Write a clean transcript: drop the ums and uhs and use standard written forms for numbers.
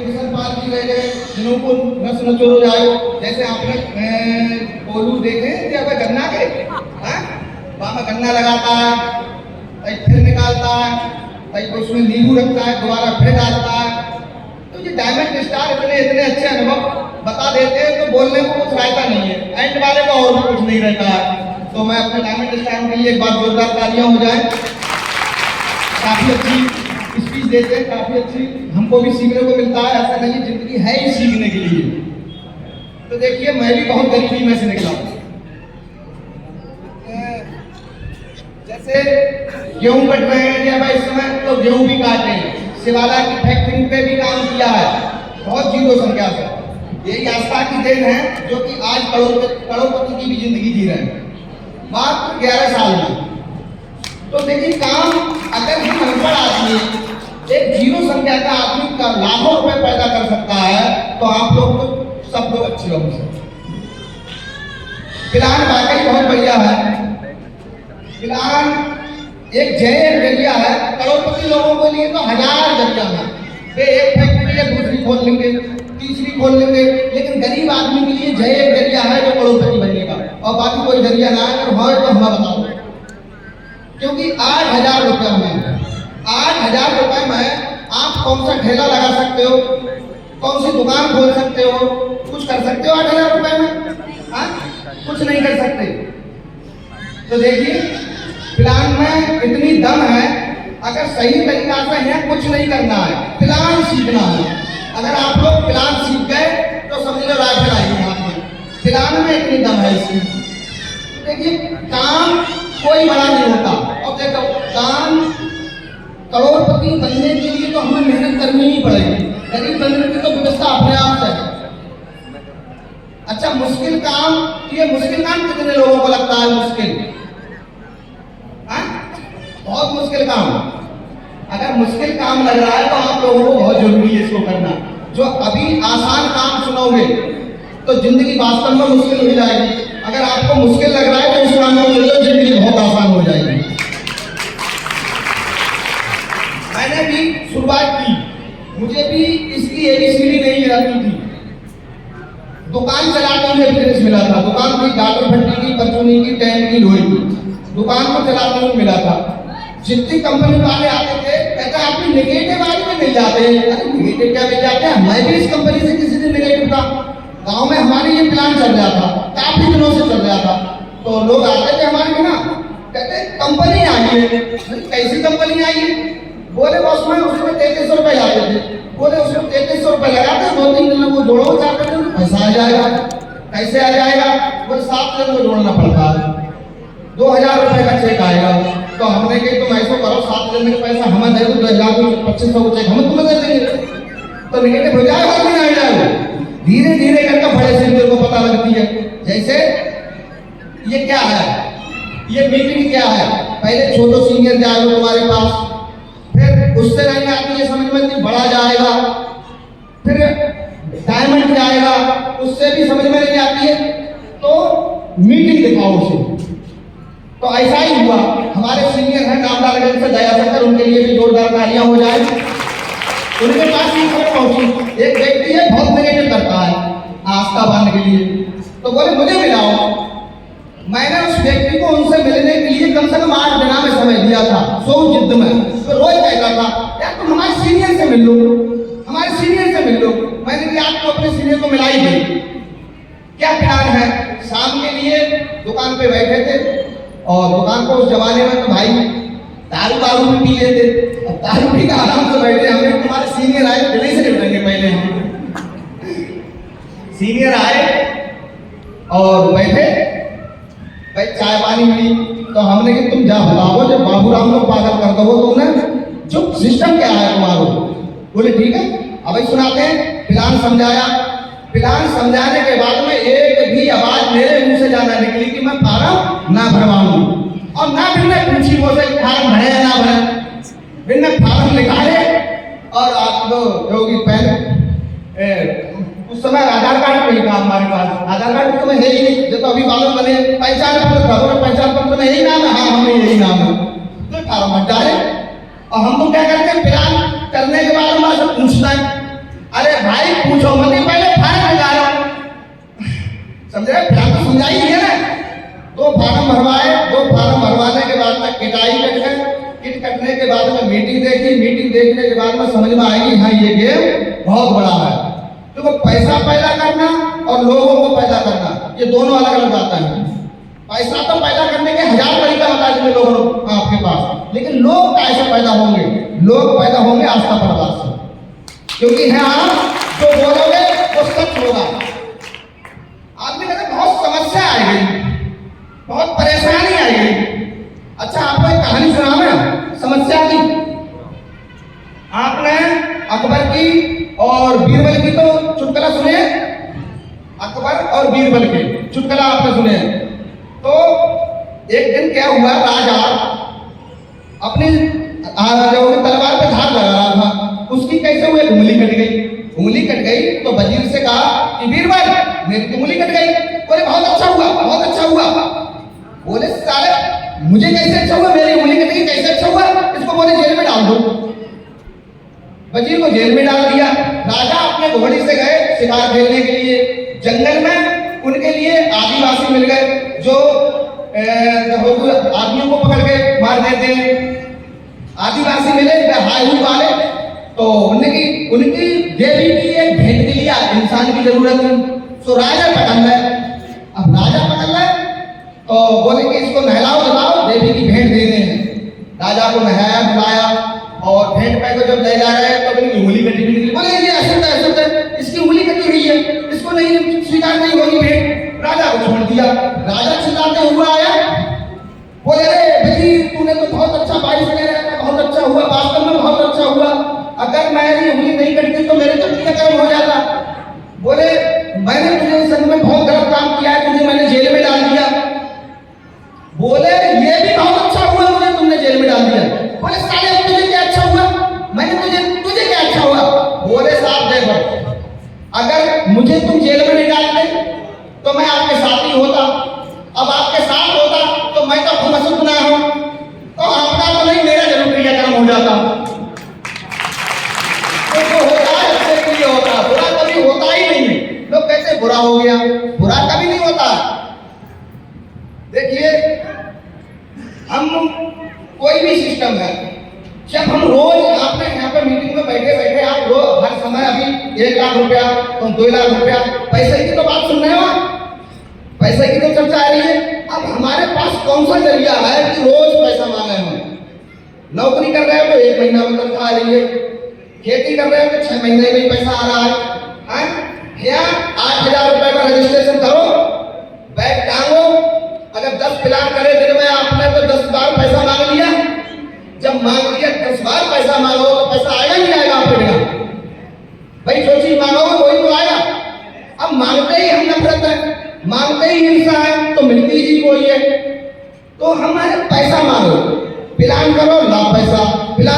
किशन पाल जी रह गए जिन्हों को नस नचोड़ हो जाए, जैसे आपने कोलू देखे कि अब गन्ना के वहां में गन्ना लगाता है, फिर निकालता है, उसमें नींबू रखता है, दोबारा फिर डालता है। तो ये डायमंड स्टार इतने अच्छे अनुभव बता देते हैं तो बोलने को कुछ रहता नहीं है, एंड वाले का और भी कुछ नहीं रहता है। तो मैं अपने डायमंड स्टार के लिए एक बार जोरदार तालियां हो जाए। काफी अच्छी स्पीच देते हैं, काफी अच्छी, हमको भी सीखने को मिलता है। ऐसा नहीं, जिंदगी है ही सीखने के लिए। तो देखिए मैं भी बहुत गरीबी में से निकला हूं। जैसे गेहूं कट रहे हैं या भाई इस समय तो गेहूं भी काट रहे हैं, शिवाला की फैक्ट्री पे भी काम किया है बहुत जीरो संख्या से। यही आस्था की देन है जो कि आज करोड़पति की भी जिंदगी जी रहे हैं मात्र 11 साल में। तो देखिए काम अगर हम अनपढ़ आदमी एक जीरो संख्या का आदमी का लाखों रुपए पैदा कर सकता है तो आप लोग तो सब लोग अच्छे होंगे। फिलहाल वाकई बहुत बढ़िया है। फिलहाल एक जय जरिया है, करोड़पति लोगों के लिए तो 1000 जरिया है। वे एक फैक्ट्री या दूसरी खोल लेंगे, तीसरी खोल लेंगे, लेकिन गरीब आदमी के लिए जय एक जरिया है जो करोड़पति बनने का, और बाकी कोई जरिया ना है। अगर हो तो हमें बताओ, क्योंकि 8000 रुपये में 8000 रुपये में आप कौन सा ठेला लगा सकते हो, कौन सी दुकान खोल सकते हो, कुछ कर सकते हो 8000 रुपये में? कुछ नहीं कर सकते। तो देखिए प्लान में इतनी दम है, अगर सही तरीका से है कुछ नहीं करना है, प्लान सीखना है। अगर आप लोग प्लान सीख गए तो समझ लो राइफल आएगी हाथ में। प्लान में इतनी दम है इसकी। देखिए काम कोई बड़ा नहीं होता, और देखो काम करोड़पति बनने के लिए तो हमें मेहनत करनी ही पड़ेगी, गरीब बनने की तो व्यवस्था अपने आप से है। अच्छा मुश्किल काम, ये मुश्किल काम कितने लोगों को लगता है मुश्किल? बहुत मुश्किल काम। अगर मुश्किल काम लग रहा है तो आप लोगों को बहुत जरूरी है इसको करना। जो अभी आसान काम सुनोगे तो जिंदगी वास्तव में मुश्किल हो जाएगी। अगर आपको मुश्किल लग रहा है तो उस काम को ले लो, जिंदगी बहुत आसान हो जाएगी। मैंने भी शुरुआत की, मुझे भी इसकी एबीसीडी नहीं आती थी। दुकान चलाते हुए बिजनेस मिला था, दुकान की गाटर फट्टी की, परचूनी की, टैंक की, लोहे की दुकान को चलाते हुए मिला था। जितनी कंपनी वाले आते थे कहते आपकी नेगेटिव वाली में मिल जाते हैं। अरे नेगेटिव क्या मिल जाते हैं? मैं भी इस कंपनी से किसी दिन नेगेटिव था। गांव में हमारे ये प्लान चल रहा था, काफी दिनों से चल रहा था। तो लोग आते थे हमारे बिना, कहते कंपनी आई है। कैसी कंपनी आई है? बोले बॉस में उसमें 3300 रुपए आते थे। बोले उसमें 3300 रुपए लगाते, 2-3 दिन को जोड़ो, 4 दिन पैसा आ जाएगा। कैसे आ जाएगा? बोले 7 दिन को जोड़ना पड़ता है, 2000 रुपए का चेक आएगा। तो हमने कही तुम ऐसा करो 7 दिन का पैसा हमें दे दो, 2500 को चेक हम तुम्हें दे देंगे। तो नेगेटिव हो जाएगा कि नहीं हो जाएगा? धीरे धीरे करके बड़े सीनियर को पता लगती है। जैसे ये क्या है, ये मीटिंग क्या है, पहले छोटे सीनियर जाएगा तुम्हारे पास, फिर उससे नहीं आती है समझ में, बड़ा जाएगा, फिर डायमंड जाएगा, उससे भी समझ में नहीं आती है तो मीटिंग दिखाओ उसे। तो ऐसा ही हुआ। हमारे सीनियर हैं नामदारगंज से दया शंकर, उनके लिए भी जोरदार तालियां हो जाए। उनके पास ये खबर पहुंची, एक व्यक्ति है बहुत नेगेटिव करता है आस्था बांधने के लिए, तो बोले मुझे मिलाओ। मैंने उस व्यक्ति को उनसे मिलने के लिए कम से कम 8 दिन में समय दिया था, सो जिद्द में। तो रोज कहता था यार तुम हमारे सीनियर से मिल लो, हमारे सीनियर से मिल लो। मैंने कहा आपको अपने सीनियर को मिला ही दे, क्या प्लान है? शाम के लिए दुकान पे बैठे थे, और दुकान को उस जमाने में तो भाई दारू बारू भी पी लेते, दारू पी का आराम से बैठे। हमने तुम्हारे सीनियर आए, दिल्ली से निपटेंगे पहले हम। सीनियर आए और बैठे, भाई चाय पानी हुई, तो हमने कि तुम जा बताओ जब बाबूराम को पागल कर दो तो उन्हें जो सिस्टम क्या है तुम्हारा। बोले ठीक है, अब सुनाते हैं। प्लान समझाया, प्लान समझाने के बाद में एक भी आवाज मेरे मुंह से जाना निकली कि मैं फार्म ना भरवाऊं, और ना भी मैं पूछी मुझसे फार्म भरे या ना भरे। फिर मैं फार्म निकाले और आप लोग योगी पहले उस समय आधार कार्ड नहीं था हमारे पास, आधार कार्ड तो है ही नहीं, जो तो अभी मालूम बने पहचान पत्र था, तो पहचान पत्र में यही नाम है, हाँ हमें यही नाम है। तो फार्म भर डाले, और हम तो क्या करते हैं प्लान करने के बाद हमारे से पूछना है, अरे अरे फिर आपको समझाई दिया ना। 2 फार्म भरवाए, 2 फार्म भरवाने के बाद में किटाई कट गए, किट कटने के बाद में मीटिंग देखी, मीटिंग देखने के बाद में समझ में आएगी हाँ ये गेम बहुत बड़ा है। तो पैसा पैदा करना और लोगों को पैदा करना ये दोनों अलग अलग बातें हैं। पैसा तो पैदा करने के 1000 तरीका होता है जितने लोग आपके पास, लेकिन लोग कैसे पैदा होंगे? लोग पैदा होंगे आस्था परिवार से, क्योंकि है आप जो बोलोगे वो सच होगा। आदमी कहते बहुत समस्या आएगी, बहुत परेशानी आएगी। अच्छा आपको एक कहानी सुना मैं समस्या की। आपने अकबर की और बीरबल की तो चुटकुला सुने, अकबर और बीरबल के चुटकुला आपने सुने। तो एक दिन क्या हुआ, राजा अपनी तलवार पे धार लगा रहा था, उसकी कैसे हुई उंगली कट गई। उंगली कट गई तो वजीर से कहा कि बीरबल मेरी उंगली कट गई। बोले बहुत अच्छा हुआ, बहुत अच्छा हुआ। बोले साले मुझे कैसे अच्छा हुआ, मेरी उंगली कट गई कैसे अच्छा हुआ, इसको बोले जेल में डाल दो। वजीर को जेल में डाल दिया। राजा अपने घोड़ी से गए शिकार खेलने के लिए जंगल में। उनके लिए आदिवासी मिल गए जो आदमियों को पकड़ के मार देते हैं। आदिवासी मिले हाई वाले, तो उनकी देवी की एक भेंट के लिए इंसान की जरूरत है। तो राजा पकड़ ले। अब राजा पकड़ ले तो बोले कि इसको नहलाओ धुलाओ, देवी की भेंट देने हैं। राजा को नहाया धुलाया और भेंट पे को जब ले जा रहे हैं तो अपनी उंगली कटी हुई निकली। बोले ये अशुद्ध है, इसकी उंगली कटी हुई है, इसको नहीं स्वीकार नहीं होगी भेंट। राजा को छोड़ दिया। राजा चिल्लाते हुआ आया, बोले अरे वजीर तूने तो बहुत अच्छा बारिश कह रहा था, बहुत अच्छा हुआ, वास्तव में बहुत अच्छा हुआ। अगर मेरी उंगली नहीं कटती तो मेरे चक्की का कर्म हो जाता। बोले मैंने तुझे इस संग में बहुत गलत काम किया है, तुझे मैंने जेल में डाल दिया। बोले ये भी बहुत अच्छा हुआ मुझे तुमने जेल में डाल दिया। बोले साले तुझे क्या अच्छा हुआ, मैंने तुझे क्या अच्छा हुआ। बोले साहब देखो, अगर मुझे तुम जेल में नहीं डालते तो मैं आपके साथ ही होता। अब आपके साथ होता तो मैं तो खुमसुत ना हूं, तो आपका तो नहीं मेरा जरूर क्रियाक्रम हो जाता। तो होता है अच्छे के लिए होता, बुरा कभी होता ही नहीं है। लोग कैसे बुरा हो गया, बुरा कभी नहीं होता। देखिए हम कोई भी सिस्टम है, जब हम रोज आपने यहाँ पे मीटिंग में बैठे बैठे आप रोज हर समय अभी 1 लाख रुपया तो 2 लाख रुपया पैसे की तो बात सुन रहे हो, पैसे की तो चर्चा आ रही है। अब हमारे पास कौन सा जरिया है कि रोज पैसा मांगे हम? नौकरी कर रहे हो तो 1 महीना में तनख्वाह आ रही है, खेती कर रहे हो तो 6 महीने में पैसा आ रहा है। क्या 8000 रुपए का रजिस्ट्रेशन करो, बैग टांगो, अगर 10 प्लान करे दिन में आपने तो 10 बार पैसा मांग लिया। जब मांग लिया 10 बार पैसा मांगो तो पैसा आएगा नहीं आएगा आपके बिना? भाई जो चीज मांगोगे वही तो आएगा। अब मांगते ही हम नफरत है, मांगते ही हिंसा है, तो मिलती ही कोई है। तो हमारे पैसा मांगो, प्लान करो ला पैसा, प्लान